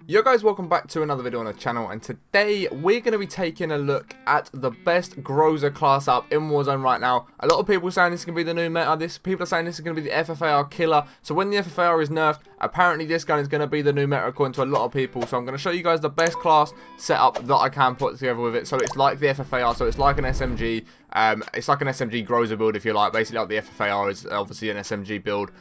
Yo guys, welcome back to another video on the channel, and today we're going to be taking a look at the best Groza class up in Warzone right now. A lot of people are saying this is going to be the new meta, people are saying this is going to be the FFAR killer, so when the FFAR is nerfed, apparently this gun is going to be the new meta according to a lot of people. So I'm going to show you guys the best class setup that I can put together with it. So it's like the FFAR, so it's like an SMG, it's like an SMG Groza build if you like, basically like the FFAR is obviously an SMG build.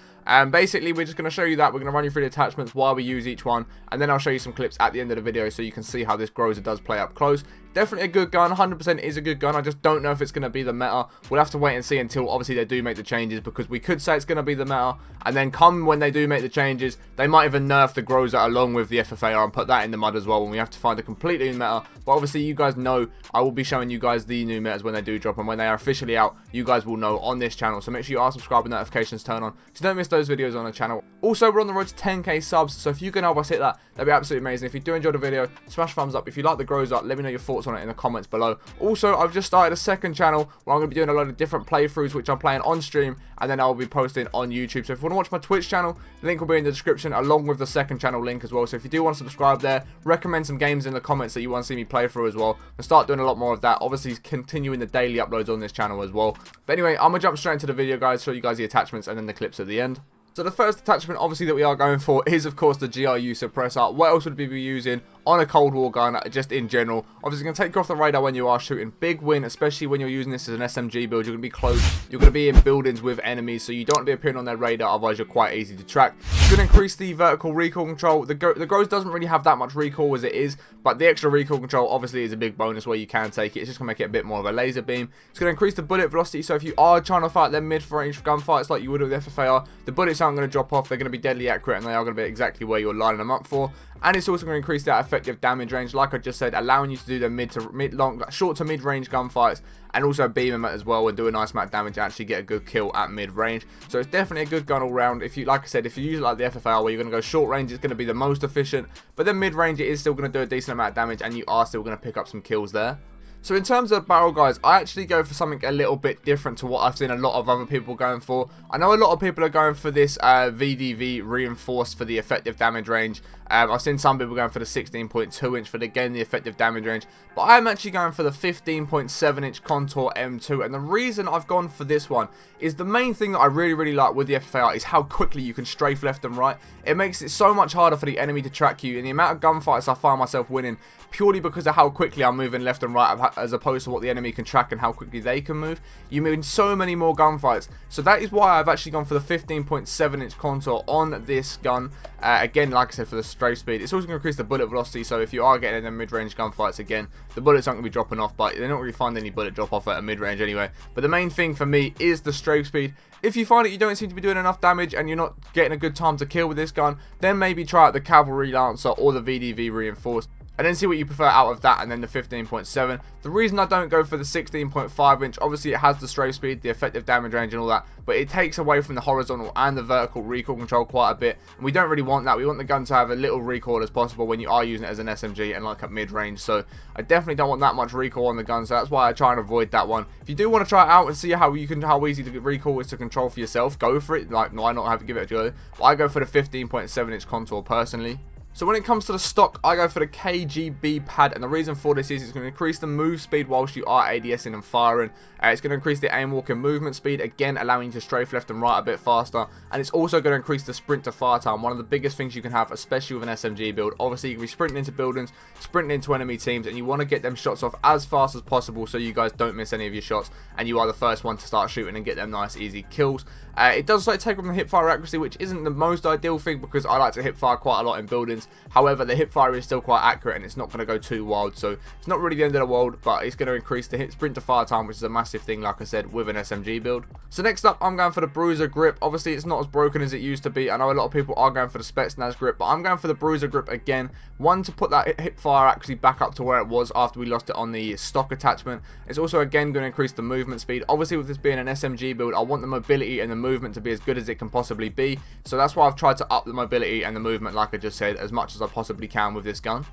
Basically, we're just going to show you that. We're going to run you through the attachments, why we use each one, and then I'll show you some clips at the end of the video so you can see how this Groza does play up close. Definitely a good gun, 100% is a good gun. I just don't know if it's going to be the meta. We'll have to wait and see until obviously they do make the changes, because we could say it's going to be the meta, and then come when they do make the changes, they might even nerf the Groza along with the FFAR and put that in the mud as well, when we have to find a completely new meta. But obviously you guys know I will be showing you guys the new metas when they do drop, and when they are officially out, you guys will know on this channel. So make sure you are subscribed and notifications turn on so you don't miss those videos on the channel. Also, we're on the road to 10k subs, so if you can help us hit that, that'd be absolutely amazing. If you do enjoy the video, smash thumbs up. If you like the Groza, let me know your thoughts on it in the comments below. Also, I've just started a second channel where I'm going to be doing a lot of different playthroughs which I'm playing on stream, and then I'll be posting on YouTube. So if you want to watch my Twitch channel, the link will be in the description along with the second channel link as well. So if you do want to subscribe there, recommend some games in the comments that you want to see me play through as well. I'll start doing a lot more of that, obviously continuing the daily uploads on this channel as well. But anyway, I'm going to jump straight into the video, guys, show you guys the attachments and then the clips at the end. So the first attachment obviously that we are going for is of course the GRU suppressor. What else would we be using on a Cold War gun just in general? Obviously going to take you off the radar when you are shooting. Big win, especially when you're using this as an SMG build. You're going to be close, you're going to be in buildings with enemies, so you don't want to be appearing on their radar, otherwise you're quite easy to track. It's going to increase the vertical recoil control. The Groza doesn't really have that much recoil as it is, but the extra recoil control obviously is a big bonus where you can take it. It's just going to make it a bit more of a laser beam. It's going to increase the bullet velocity, so if you are trying to fight them mid-range gunfights like you would with FFAR, the bullets aren't going to drop off. They're going to be deadly accurate, and they are going to be exactly where you're lining them up for. And it's also going to increase that effective damage range, like I just said, allowing you to do the short to mid range gunfights, and also beam them as well and do a nice amount of damage and actually get a good kill at mid range. So it's definitely a good gun all round. If you, like I said, if you use it like the FFAR where you're going to go short range, it's going to be the most efficient, but then mid range it is still going to do a decent amount of damage, and you are still going to pick up some kills there. So in terms of barrel, guys, I actually go for something a little bit different to what I've seen a lot of other people going for. I know a lot of people are going for this VDV reinforced for the effective damage range. I've seen some people going for the 16.2 inch for the, again, the effective damage range. But I'm actually going for the 15.7 inch contour M2. And the reason I've gone for this one is the main thing that I really like with the FFAR is how quickly you can strafe left and right. It makes it so much harder for the enemy to track you. And the amount of gunfights I find myself winning purely because of how quickly I'm moving left and right, as opposed to what the enemy can track and how quickly they can move. You move in so many more gunfights. So that is why I've actually gone for the 15.7 inch contour on this gun. Again, like I said, for the strafe speed. It's also going to increase the bullet velocity, so if you are getting in the mid-range gunfights, again, the bullets aren't going to be dropping off, but they're not really finding any bullet drop off at a mid-range anyway. But the main thing for me is the strafe speed. If you find that you don't seem to be doing enough damage and you're not getting a good time to kill with this gun, then maybe try out the Cavalry Lancer or the VDV reinforced, and then see what you prefer out of that, and then the 15.7. The reason I don't go for the 16.5 inch, obviously it has the strafe speed, the effective damage range and all that, but it takes away from the horizontal and the vertical recoil control quite a bit, and we don't really want that. We want the gun to have a little recoil as possible when you are using it as an SMG and like at mid-range, so I definitely don't want that much recoil on the gun, so that's why I try and avoid that one. If you do want to try it out and see how easy the recoil is to control for yourself, go for it. Like, why not have to give it a go? But I go for the 15.7 inch contour personally. So when it comes to the stock, I go for the KGB pad, and the reason for this is it's going to increase the move speed whilst you are ADSing and firing. It's going to increase the aim walking movement speed, again allowing you to strafe left and right a bit faster, and it's also going to increase the sprint to fire time, one of the biggest things you can have, especially with an SMG build. Obviously you can be sprinting into buildings, sprinting into enemy teams, and you want to get them shots off as fast as possible so you guys don't miss any of your shots, and you are the first one to start shooting and get them nice easy kills. It does take from the hip fire accuracy, which isn't the most ideal thing because I like to hip fire quite a lot in buildings. However, the hip fire is still quite accurate and it's not going to go too wild, so it's not really the end of the world, but it's going to increase the sprint to fire time, which is a massive thing, like I said, with an SMG build. So next up, I'm going for the Bruiser grip. Obviously, it's not as broken as it used to be. I know a lot of people are going for the Spetsnaz grip, but I'm going for the Bruiser grip again. One, to put that hip fire accuracy back up to where it was after we lost it on the stock attachment. It's also, again, going to increase the movement speed. Obviously, with this being an SMG build, I want the mobility and the movement to be as good as it can possibly be. So that's why I've tried to up the mobility and the movement, like I just said, as much as I possibly can with this gun.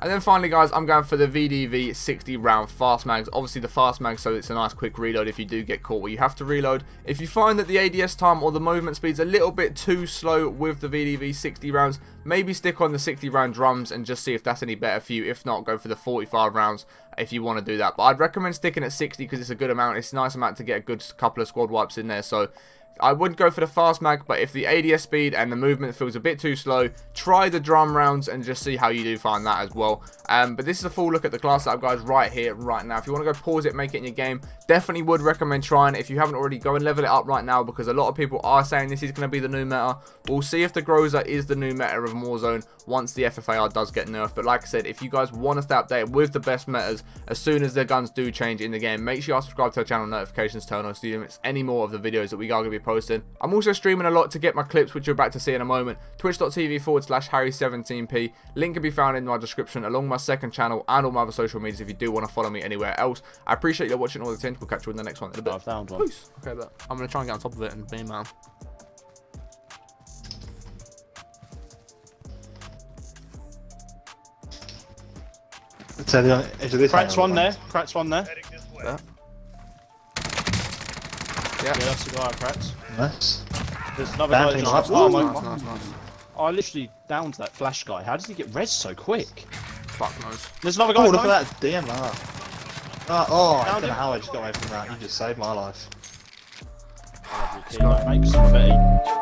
And then finally, guys, I'm going for the VDV 60 round fast mags. Obviously the fast mag, so it's a nice quick reload if you do get caught where you have to reload. If you find that the ADS time or the movement speed's a little bit too slow with the VDV 60 rounds, maybe stick on the 60 round drums and just see if that's any better for you. If not, go for the 45 rounds if you want to do that. But I'd recommend sticking at 60 because it's a good amount. It's a nice amount to get a good couple of squad wipes in there. So I would go for the fast mag, but if the ADS speed and the movement feels a bit too slow, try the drum rounds and just see how you do find that as well. But this is a full look at the class setup, guys, right here, right now. If you want to go pause it, make it in your game, definitely would recommend trying it. If you haven't already, go and level it up right now because a lot of people are saying this is going to be the new meta. We'll see if the Groza is the new meta of Warzone once the FFAR does get nerfed. But like I said, if you guys want to stay updated with the best metas as soon as their guns do change in the game, make sure you are subscribed to our channel, notifications turned on so you don't miss any more of the videos that we are going to be posting. I'm also streaming a lot to get my clips, which you're about to see in a moment. Twitch.tv/Harry17p. Link can be found in my description along my second channel and all my other social medias if you do want to follow me anywhere else. I appreciate you watching all the tins. We'll catch you in the next one in a bit. I found one. Peace. Okay, but I'm going to try and get on top of it and be man. So the edge of this. Cracked one there. Cracked one there. Yeah. Yeah, that's the guy I cracked. Nice. There's another guy Damping just... up. Oh, Nice. I literally downed that flash guy. How does he get res so quick? Fuck knows. There's another guy. Oh, look at that DMR. Oh, I Found don't know him. how I just got away from that. You just saved my life. I love your key, mate, 'cause I'm a bit